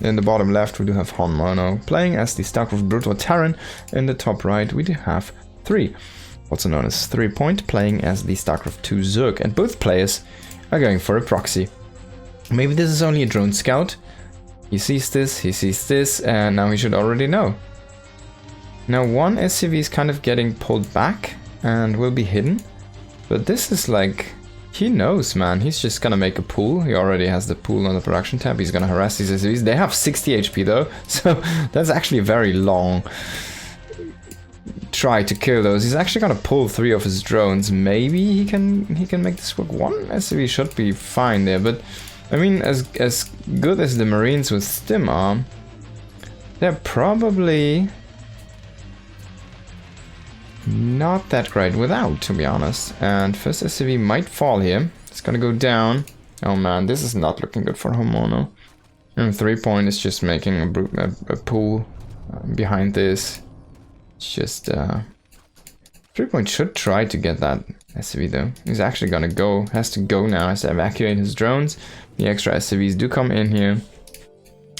in the bottom left, we do have Honmono playing as the StarCraft Brutal Terran. In the top right, we do have 3, also known as 3 Point, playing as the StarCraft 2 Zerg. And both players are going for a proxy. Maybe this is only a drone scout. He sees this, and now he should already know. Now one SCV is kind of getting pulled back and will be hidden. But this is like... he knows, man. He's just gonna make a pool. He already has the pool on the production tab. He's gonna harass these SCVs. They have 60 HP though, so that's actually a very long try to kill those. He's actually gonna pull 3 of his drones. Maybe he can make this work. One SCV should be fine there, but I mean, as good as the Marines with Stim are, they're probably not that great without, to be honest. And first SCV might fall here. It's gonna go down. Oh man, this is not looking good for Honmono. And 3 Point is just making a pool behind this. It's just 3 Point should try to get that SCV though. He's actually gonna go, has to go now, has to evacuate his drones. The extra SCVs do come in here.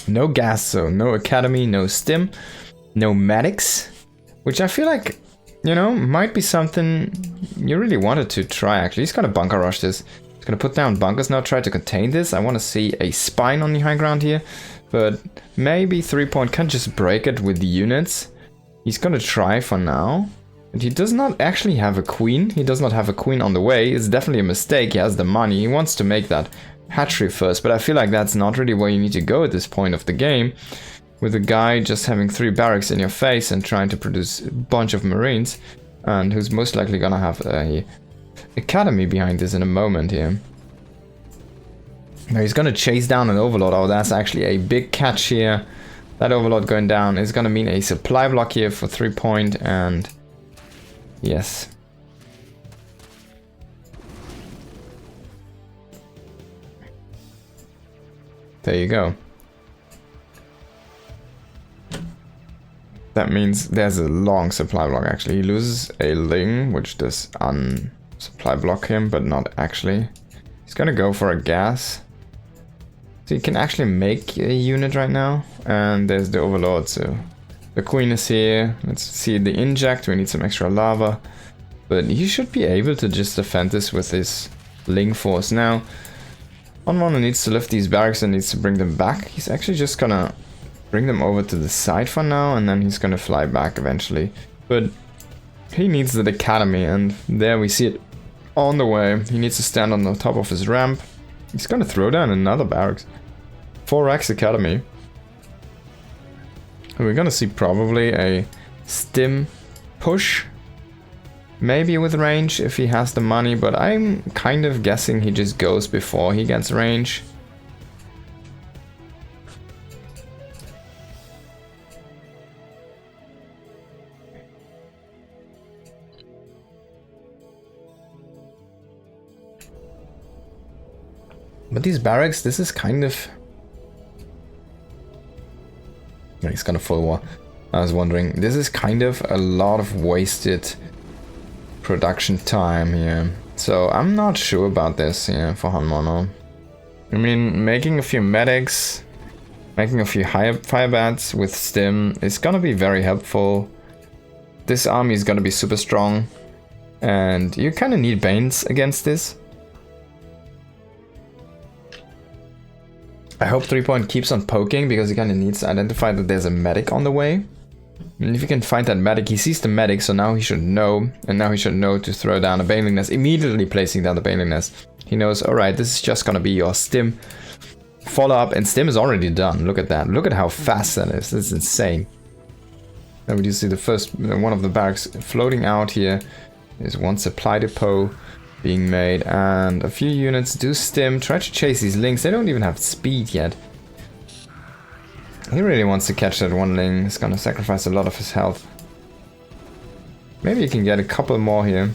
No gas, so no academy, no stim, no medics, which I feel like, you know, might be something you really wanted to try actually. He's gonna bunker rush this. He's gonna put down bunkers now, try to contain this. I want to see a spine on the high ground here, but maybe 3 Point can just break it with the units. He's gonna try for now. And he does not actually have a queen. He does not have a queen on the way. It's definitely a mistake. He has the money. He wants to make that hatchery first, but I feel like that's not really where you need to go at this point of the game. With a guy just having 3 barracks in your face and trying to produce a bunch of Marines, and who's most likely gonna have a academy behind this in a moment here. Now he's gonna chase down an overlord. Oh, that's actually a big catch here. That overlord going down is gonna mean a supply block here for 3 Point, and yes. There you go. That means there's a long supply block actually. He loses a Ling, which does supply block him, but not actually. He's gonna go for a gas. So he can actually make a unit right now. And there's the overlord, so the queen is here. Let's see the inject. We need some extra lava. But he should be able to just defend this with his Ling force. Now, Honmono needs to lift these barracks and needs to bring them back. He's actually just gonna bring them over to the side for now, and then he's gonna fly back eventually. But he needs the academy, and there we see it on the way. He needs to stand on the top of his ramp. He's gonna throw down another barracks. 4x academy. And we're gonna see probably a stim push. Maybe with range if he has the money, but I'm kind of guessing he just goes before he gets range. But these barracks, this is kind of... He's gonna full war. I was wondering, this is kind of a lot of wasted production time here. So I'm not sure about this here for Honmono. I mean, making a few medics, making a few fire bats with stim is gonna be very helpful. This army is gonna be super strong, and you kind of need Banes against this. I hope 3 Point keeps on poking, because he kind of needs to identify that there's a medic on the way. And if he can find that medic, he sees the medic, so now he should know. And now he should know to throw down a Baneling Nest, immediately placing down the Baneling Nest. He knows, alright, this is just gonna be your stim follow-up, and stim is already done. Look at that. Look at how fast that is. This is insane. Then we do see the first one of the barracks floating out here. There's one supply depot being made, and a few units do stim, try to chase these Lings. They don't even have speed yet. He really wants to catch that one Ling. He's gonna sacrifice a lot of his health. Maybe he can get a couple more here.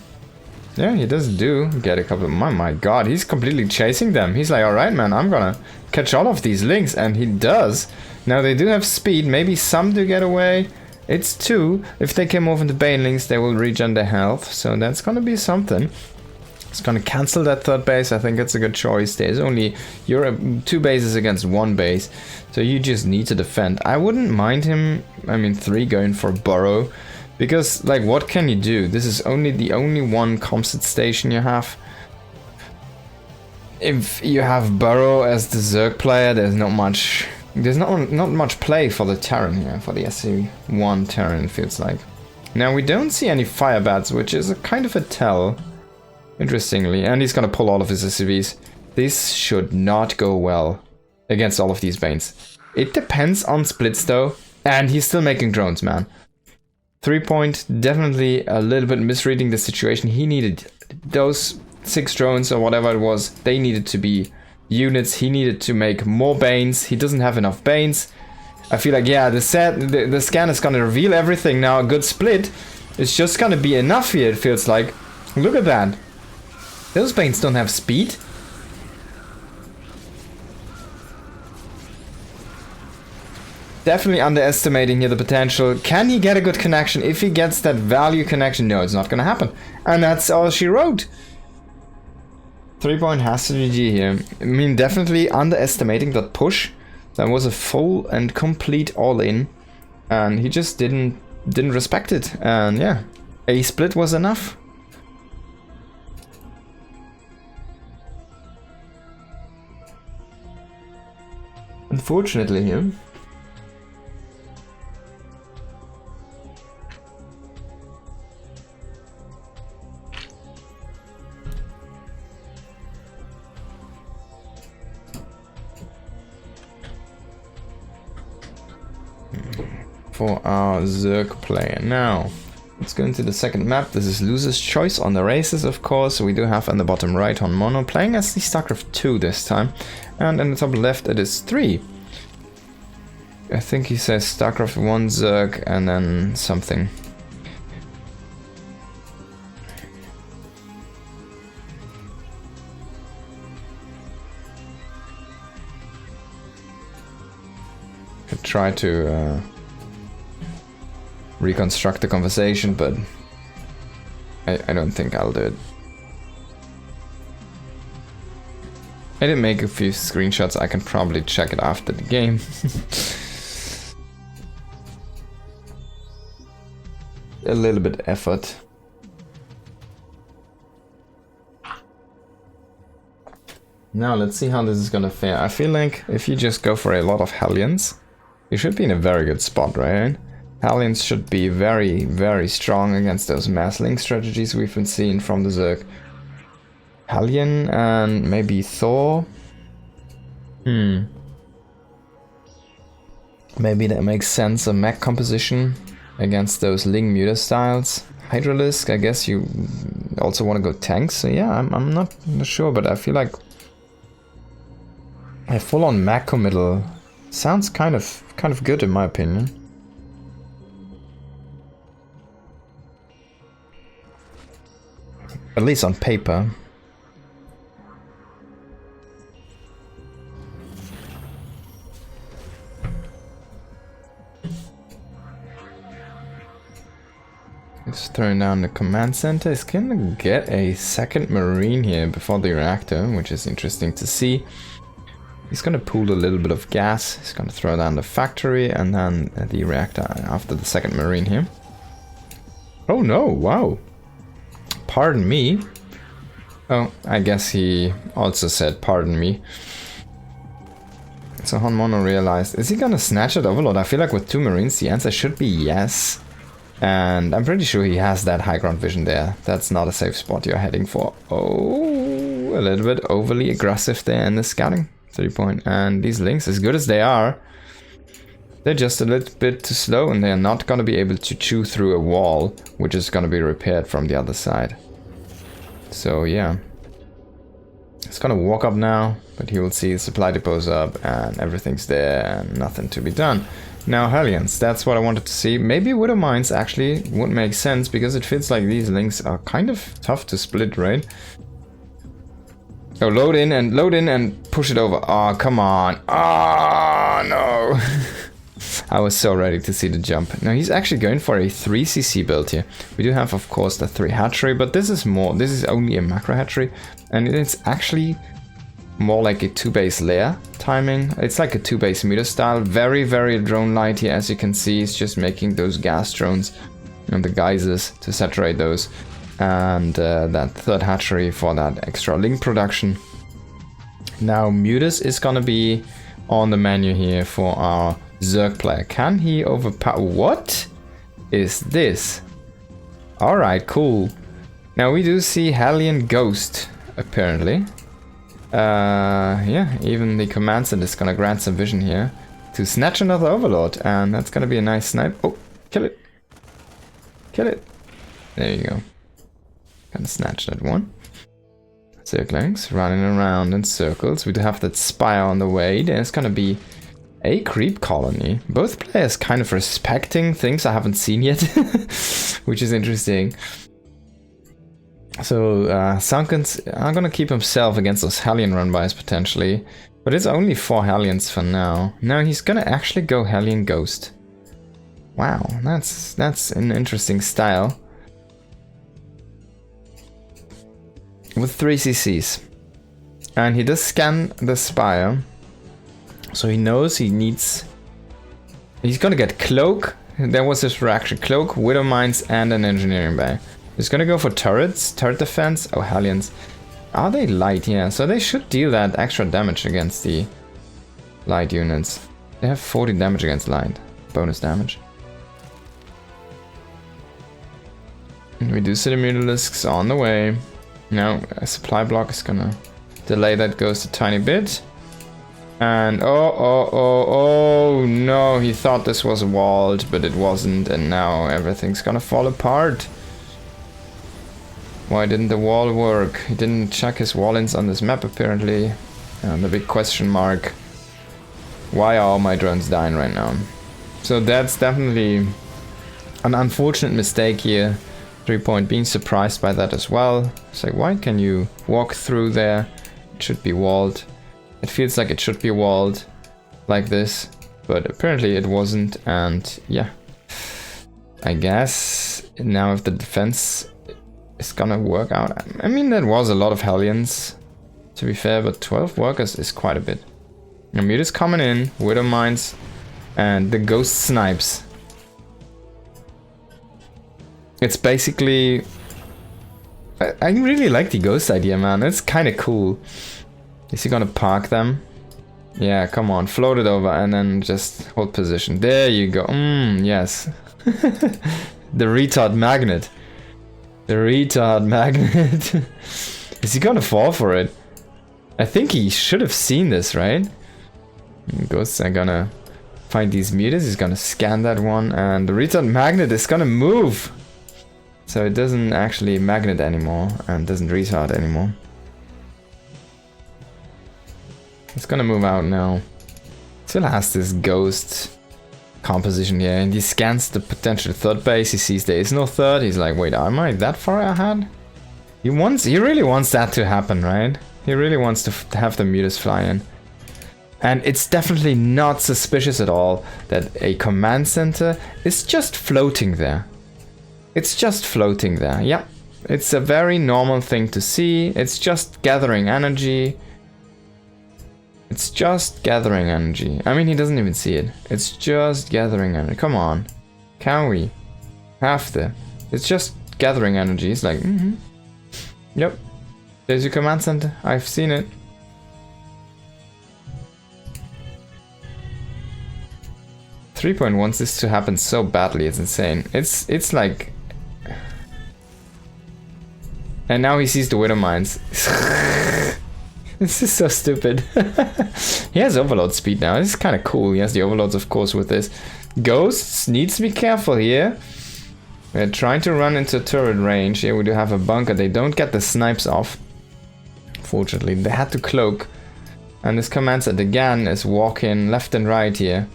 Yeah, he does get a couple. My god, he's completely chasing them. He's like, alright man, I'm gonna catch all of these Lings, and he does. Now they do have speed, maybe some do get away. It's 2. If they can move into Banelings, they will regen their health, so that's gonna be something. It's gonna cancel that third base. I think it's a good choice. There's only you're 2 bases against 1 base, so you just need to defend. I wouldn't mind him. I mean, 3 going for burrow, because like, what can you do? This is the only one composite station you have. If you have burrow as the Zerg player, there's not much. There's not much play for the Terran here, for the SC1 Terran, it feels like. Now we don't see any fire bats, which is a kind of a tell. Interestingly, and he's gonna pull all of his SCVs. This should not go well against all of these Banes. It depends on splits though, and he's still making drones, man. 3 point, definitely a little bit misreading the situation. He needed those 6 drones or whatever it was, they needed to be units. He needed to make more Banes. He doesn't have enough Banes. I feel like, yeah, the scan is gonna reveal everything now. A good split is just gonna be enough here, it feels like. Look at that. Those Banes don't have speed. Definitely underestimating here the potential. Can he get a good connection? If he gets that value connection, no, it's not gonna happen. And that's all she wrote. 3 point has to GG here. I mean, definitely underestimating that push. That was a full and complete all-in, and he just didn't respect it. And yeah, a split was enough. Unfortunately here. For our Zerg player. Now, let's go into the second map. This is loser's choice on the races, of course. We do have on the bottom right Honmono playing as the StarCraft 2 this time. And in the top left it is 3. I think he says StarCraft 1 Zerg and then something. Could try to reconstruct the conversation, but I don't think I'll do it. I did make a few screenshots. I can probably check it after the game. A little bit effort. Now let's see how this is gonna fare. I feel like if you just go for a lot of Hellions, you should be in a very good spot, right? Hellions should be very, very strong against those mass link strategies we've been seeing from the Zerg. Hellion and maybe Thor. Maybe that makes sense, a mech composition against those Ling Muta styles. Hydralisk, I guess you also want to go tanks, so yeah, I'm not sure, but I feel like a full-on mech committal sounds kind of good in my opinion. At least on paper. He's throwing down the command center. He's gonna get a second marine here before the reactor, which is interesting to see. He's gonna pool a little bit of gas. He's gonna throw down the factory and then the reactor after the second marine here. Oh no, wow. Pardon me. Oh, I guess he also said pardon me. So Honmono realized, is he gonna snatch at Overlord? I feel like with 2 marines the answer should be yes. And I'm pretty sure he has that high ground vision there. That's not a safe spot you're heading for. Oh, a little bit overly aggressive there in the scouting. 3 point. And these links, as good as they are, they're just a little bit too slow and they're not gonna be able to chew through a wall, which is gonna be repaired from the other side. So yeah. He's gonna walk up now, but he will see the supply depots up and everything's there and nothing to be done. Now Hellions, that's what I wanted to see. Maybe Widow Mines actually would make sense because it feels like these links are kind of tough to split, right? Oh, load in and push it over. Oh, come on. Oh, no. I was so ready to see the jump. Now he's actually going for a 3cc build here. We do have, of course, the 3 hatchery, but this is only a macro hatchery, and it's actually more like a 2-base layer timing. It's like a 2-base meter style. Very, very drone light here, as you can see. It's just making those gas drones and the geysers to saturate those. And that 3rd hatchery for that extra link production. Now Mutus is gonna be on the menu here for our Zerg player. Can he overpower? What is this? Alright, cool. Now we do see Hellion Ghost, apparently. Yeah, even the command center is gonna grant some vision here to snatch another Overlord, and that's gonna be a nice snipe. Oh, kill it. Kill it. There you go. Gonna snatch that one. Zerglings running around in circles. We do have that spire on the way. There's gonna be a creep colony. Both players kind of respecting things I haven't seen yet, which is interesting. So Sunken's are gonna keep himself against those Hellion run-bys potentially, but it's only 4 Hellions for now. Now he's gonna actually go Hellion Ghost. Wow, that's an interesting style. With 3 CCs. And he does scan the spire. So he knows he needs... He's gonna get Cloak. There was his reaction. Cloak, Widow Mines, and an Engineering Bay. He's gonna go for turrets. Turret defense. Oh, Hellions. Are they light? Yeah, so they should deal that extra damage against the light units. They have 40 damage against light. Bonus damage. And we do see the Mutalisks on the way. Now, a supply block is gonna delay that ghost a tiny bit. And oh no, he thought this was walled, but it wasn't, and now everything's gonna fall apart. Why didn't the wall work? He didn't check his wall-ins on this map, apparently. And the big question mark. Why are all my drones dying right now? So that's definitely an unfortunate mistake here. 3-point being surprised by that as well. It's like, why can you walk through there? It should be walled. It feels like it should be walled like this, but apparently it wasn't, and yeah. I guess now if the defense is gonna work out. I mean, that was a lot of Hellions, to be fair, but 12 workers is quite a bit. Now Muta's coming in, Widow Mines, and the Ghost snipes. It's basically... I really like the Ghost idea, man. It's kind of cool. Is he gonna park them? Yeah, come on. Float it over and then just hold position. There you go. Yes. The retard magnet. The retard magnet. Is he gonna fall for it? I think he should have seen this, right? Ghosts are gonna find these mutas. He's gonna scan that one. And the retard magnet is gonna move. So it doesn't actually magnet anymore and doesn't retard anymore. It's gonna move out now. Still has this ghost composition here, and he scans the potential 3rd base. He sees there is no 3rd. He's like, wait, am I that far ahead? He really wants that to happen, right? He really wants to have the mutas fly in. And it's definitely not suspicious at all that a command center is just floating there. It's just floating there, yeah. It's a very normal thing to see. It's just gathering energy. It's just gathering energy. I mean, he doesn't even see it. It's just gathering energy. Come on. Can we? Have to. It's just gathering energy. It's like, Yep. There's your command center. I've seen it. .3 wants this to happen so badly, it's insane. It's like... And now he sees the Widow Mines. This is so stupid. He has overload speed now. This is kind of cool. He has the overloads, of course, with this. Ghosts needs to be careful here. We're trying to run into turret range. Here we do have a bunker. They don't get the snipes off. Fortunately, they had to cloak. And this command set again is walking left and right here.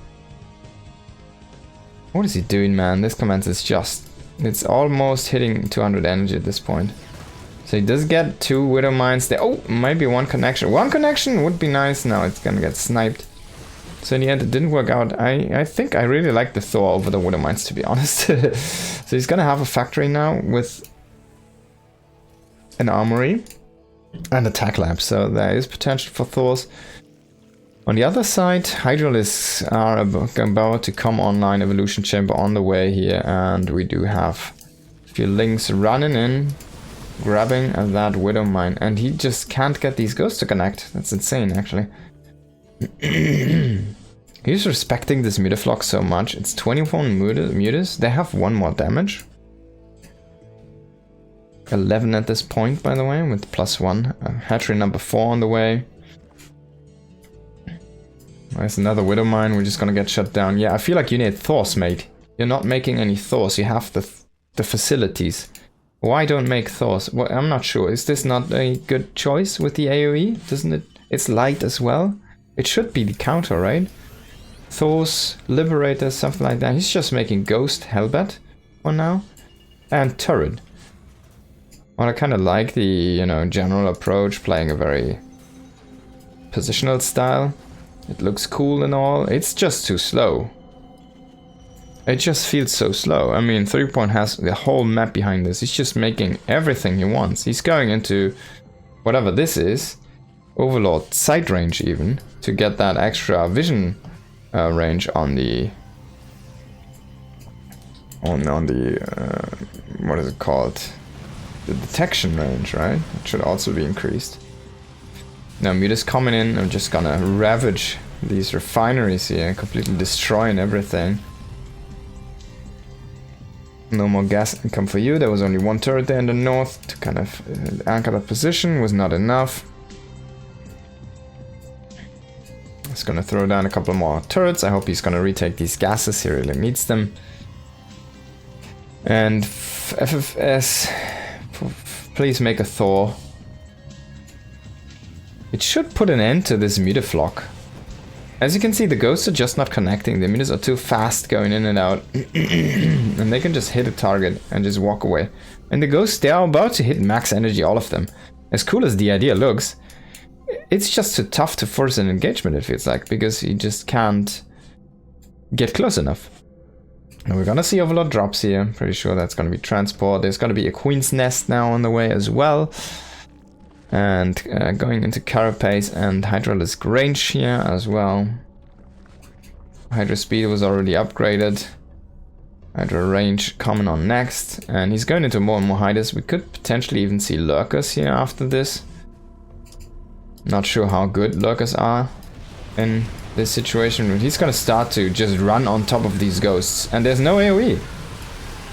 What is he doing, man? This command is just... It's almost hitting 200 energy at this point. So he does get 2 Widow Mines there. Oh, maybe 1 connection. 1 connection would be nice. Now it's gonna get sniped. So in the end, it didn't work out. I think I really like the Thor over the Widow Mines, to be honest. So he's gonna have a factory now with an armory and a tech lab. So there is potential for Thors. On the other side, Hydralisks are about to come online, Evolution Chamber on the way here, and we do have a few Lings running in, grabbing at that Widow Mine, and he just can't get these ghosts to connect. That's insane, actually. He's respecting this Mutaflock so much. It's 21 mutas. They have 1 more damage. 11 at this point, by the way, with +1. Hatchery number 4 on the way. There's another Widow Mine. We're just gonna get shut down. Yeah, I feel like you need Thors, mate. You're not making any Thors. You have the facilities. Why don't make Thors? Well, I'm not sure. Is this not a good choice with the AoE? Doesn't it? It's light as well. It should be the counter, right? Thors, Liberators, something like that. He's just making Ghost Hellbat for now. And Turret. Well, I kind of like the, you know, general approach, playing a very positional style. It looks cool and all. It's just too slow. It just feels so slow. I mean, 3 Point has the whole map behind this. He's just making everything he wants. He's going into whatever this is, Overlord sight range even, to get that extra vision range on the what is it called? The detection range, right? It should also be increased. Now Muta's coming in. I'm just gonna ravage these refineries here, completely destroying everything. No more gas income for you. There was only 1 turret there in the north to kind of anchor that position. Was not enough. Just gonna throw down a couple more turrets. I hope he's gonna retake these gases. He really needs them. And FFS, please make a Thor. It should put an end to this Mutaflock. As you can see, the ghosts are just not connecting. The mutas are too fast going in and out. And they can just hit a target and just walk away. And the ghosts, they are about to hit max energy, all of them. As cool as the idea looks, it's just too tough to force an engagement, it feels like, because you just can't get close enough. And we're gonna see Overlord drops here. Pretty sure that's gonna be transport. There's gonna be a Queen's Nest now on the way as well. And going into Carapace and Hydralisk range here as well. Hydra speed was already upgraded. Hydra range coming on next. And he's going into more and more Hydras. We could potentially even see Lurkers here after this. Not sure how good Lurkers are in this situation, but he's gonna start to just run on top of these ghosts. And there's no AoE.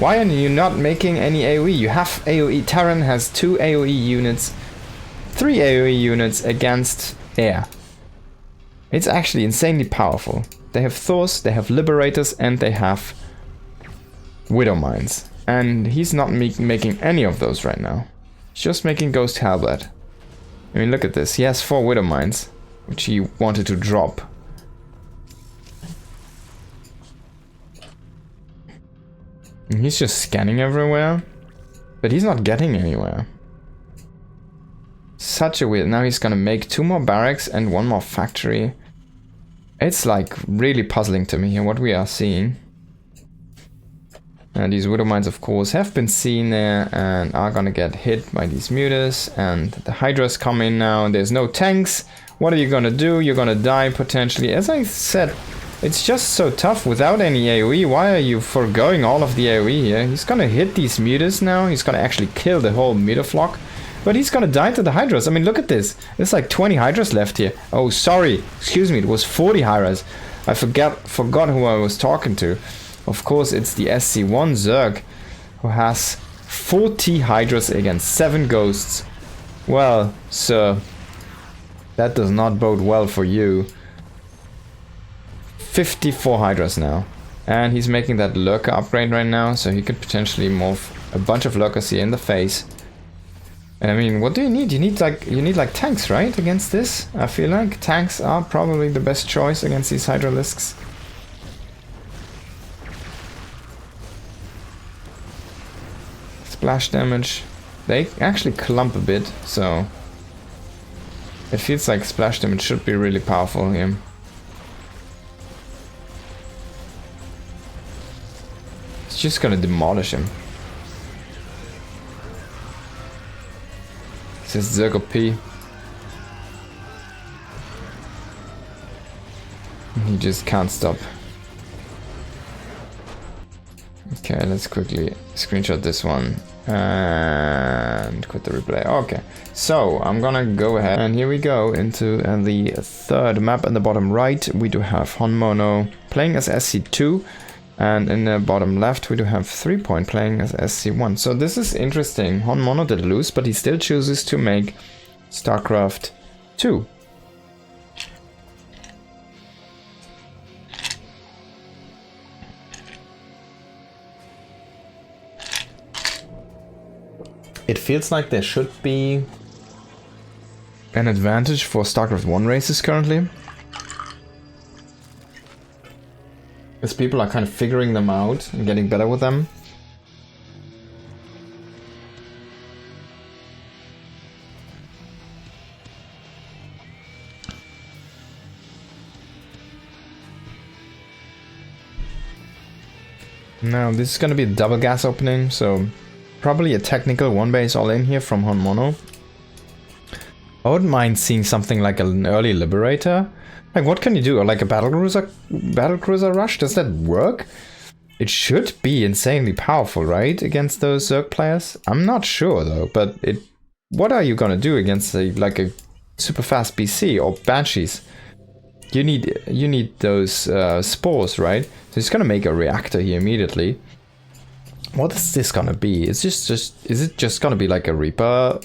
Why are you not making any AoE? You have AoE. Terran has 2 AoE units. 3 AoE units against air. It's actually insanely powerful. They have Thors, they have Liberators, and they have Widow Mines. And he's not making any of those right now. He's just making Ghost Hellbat. I mean, look at this. He has 4 Widow Mines, which he wanted to drop. And he's just scanning everywhere, but he's not getting anywhere. Such a weird. Now he's gonna make 2 more barracks and 1 more factory. It's like really puzzling to me here what we are seeing. And these Widow Mines, of course, have been seen there and are gonna get hit by these mutas. And the Hydras come in now. There's no tanks. What are you gonna do? You're gonna die potentially. As I said, it's just so tough without any AoE. Why are you foregoing all of the AoE here? He's gonna hit these mutas now. He's gonna actually kill the whole Mutaflock. But he's gonna die to the Hydras. I mean, look at this. There's like 20 Hydras left here. Oh, sorry. Excuse me. It was 40 Hydras. I forgot who I was talking to. Of course, it's the SC1 Zerg, who has 40 Hydras against 7 Ghosts. Well, sir, that does not bode well for you. 54 Hydras now. And he's making that Lurker upgrade right now, so he could potentially move a bunch of Lurkers here in the face. I mean, what do you need? You need like tanks, right? Against this? I feel like tanks are probably the best choice against these Hydralisks. Splash damage. They actually clump a bit, so it feels like splash damage should be really powerful here. just gonna demolish him. This is Zergo P. He just can't stop. Okay, let's quickly screenshot this one and quit the replay. Okay, so I'm gonna go ahead and here we go into the third map. In the bottom right we do have Honmono playing as SC2, and in the bottom left we do have 3 Point playing as SC1. So this is interesting. Honmono did lose, but he still chooses to make StarCraft 2. It feels like there should be an advantage for StarCraft 1 races currently, as people are kind of figuring them out and getting better with them. Now this is going to be a double gas opening, so probably a technical one base all in here from Honmono. I wouldn't mind seeing something like an early Liberator. Like, what can you do? Or like a battlecruiser rush? Does that work? It should be insanely powerful, right? Against those Zerg players? I'm not sure though, but what are you gonna do against like a super fast BC or Banshees? You need those spores, right? So it's gonna make a reactor here immediately. What is this gonna be? Is it just gonna be like a Reaper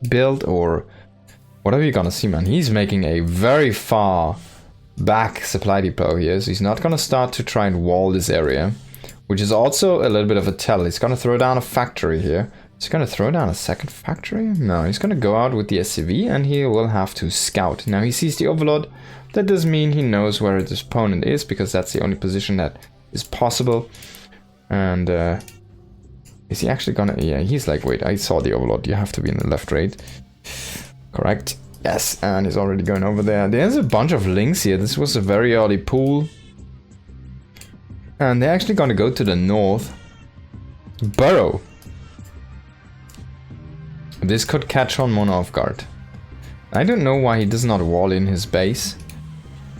build, or what are you gonna see, man? He's making a very far back supply depot here, so he's not gonna start to try and wall this area, which is also a little bit of a tell. He's gonna throw down a factory here. He's gonna throw down a second factory? No, he's gonna go out with the SCV and he will have to scout. Now he sees the Overlord. That does mean he knows where his opponent is, because that's the only position that is possible. And is he actually gonna... Yeah, he's like, wait, I saw the Overlord. You have to be in the left raid. Correct. Yes, and he's already going over there. There's a bunch of links here. This was a very early pool. And they're actually gonna go to the north. Burrow. This could catch Honmono off guard. I don't know why he does not wall in his base.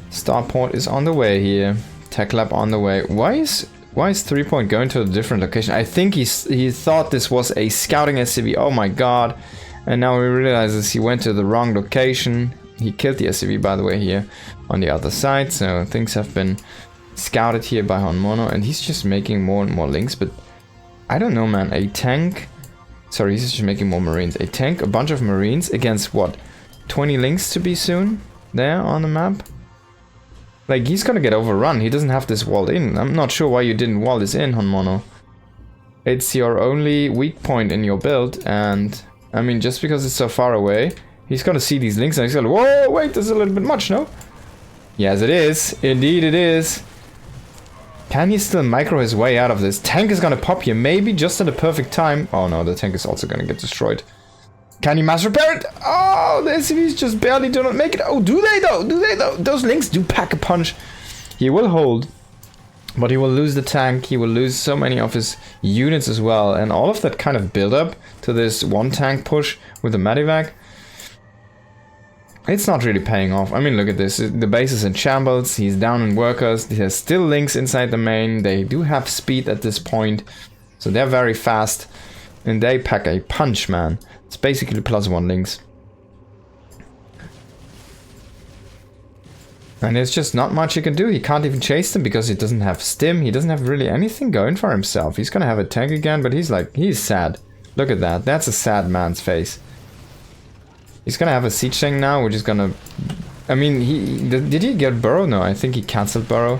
Starport is on the way here. Tech Lab on the way. Why is 3 Point going to a different location? I think he thought this was a scouting SCV. Oh my god. And now he realizes he went to the wrong location. He killed the SCV, by the way, here on the other side. So things have been scouted here by Honmono, and he's just making more and more links. But I don't know, man. A tank... Sorry, he's just making more Marines. A tank, a bunch of Marines against what? 20 links to be soon there on the map? Like, he's gonna get overrun. He doesn't have this walled in. I'm not sure why you didn't wall this in, Honmono. It's your only weak point in your build, and I mean, just because it's so far away, he's gonna see these links and he's gonna, whoa, wait, this is a little bit much, no? Yes, it is. Indeed, it is. Can he still micro his way out of this? Tank is gonna pop here, maybe just at the perfect time. Oh no, the tank is also gonna get destroyed. Can he mass repair it? Oh, the SCVs just barely do not make it. Oh, do they though? Do they though? Those links do pack a punch. He will hold, but he will lose the tank. He will lose so many of his units as well. And all of that kind of build up to this one tank push with the Medivac, it's not really paying off. I mean, look at this. The base is in shambles. He's down in workers. There's still links inside the main. They do have speed at this point, so they're very fast. And they pack a punch, man. It's basically +1 links. And there's just not much you can do. He can't even chase them because he doesn't have stim. He doesn't have really anything going for himself. He's gonna have a tank again, but he's sad. Look at that. That's a sad man's face. He's gonna have a siege tank now, which is gonna... I mean, did he get Burrow? No, I think he cancelled Burrow.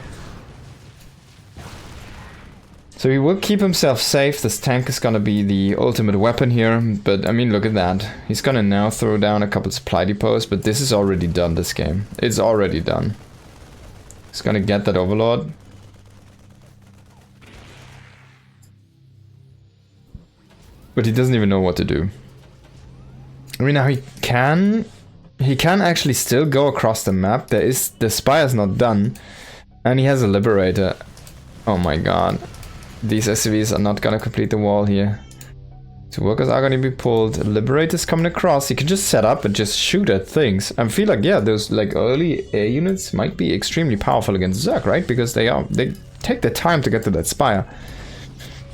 So he will keep himself safe. This tank is gonna be the ultimate weapon here. But I mean, look at that. He's gonna now throw down a couple supply depots, but this is already done, this game. It's already done. He's gonna get that Overlord. But he doesn't even know what to do. I mean, now he can actually still go across the map. The Spire's not done. And he has a Liberator. Oh my god. these SCVs are not gonna complete the wall here. Two workers are gonna be pulled. Liberator's coming across. He can just set up and just shoot at things. I feel like, yeah, those like early air units might be extremely powerful against Zerg, right? Because they take the time to get to that spire.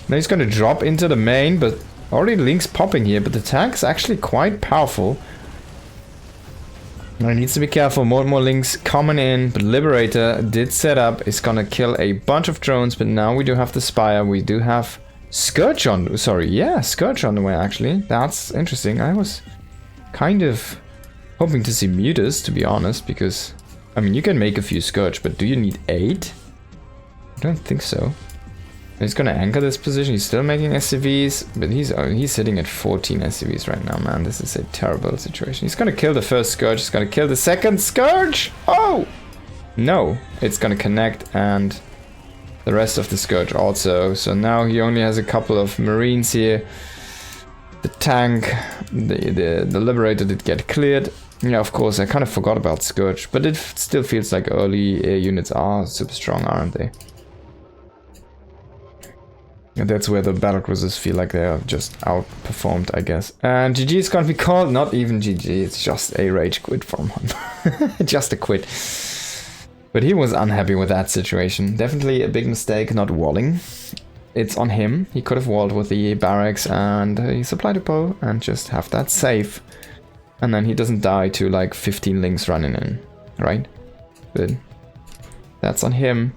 Now he's gonna drop into the main, but already Link's popping here, but the tank's actually quite powerful. Now he needs to be careful, more and more Links coming in, but Liberator did set up, is gonna kill a bunch of drones, but now we do have the Spire, we do have Scourge on, Scourge on the way actually. That's interesting. I was kind of hoping to see Mutas, to be honest, because, I mean, you can make a few Scourge, but do you need 8? I don't think so. He's gonna anchor this position. He's still making SCVs, but he's sitting at 14 SCVs right now, man. This is a terrible situation. He's gonna kill the first Scourge. He's gonna kill the second Scourge. Oh! No, it's gonna connect and the rest of the Scourge also. So now he only has a couple of Marines here. The tank, the Liberator did get cleared. Yeah, of course, I kind of forgot about Scourge, but it still feels like early air units are super strong, aren't they? And that's where the battlecruisers feel like they are just outperformed, I guess. And GG is gonna be called, not even GG, it's just a rage quit from him. Just a quit. But he was unhappy with that situation. Definitely a big mistake not walling. It's on him. He could have walled with the barracks and he supply depot and just have that safe. And then he doesn't die to like 15 links running in, right? But that's on him.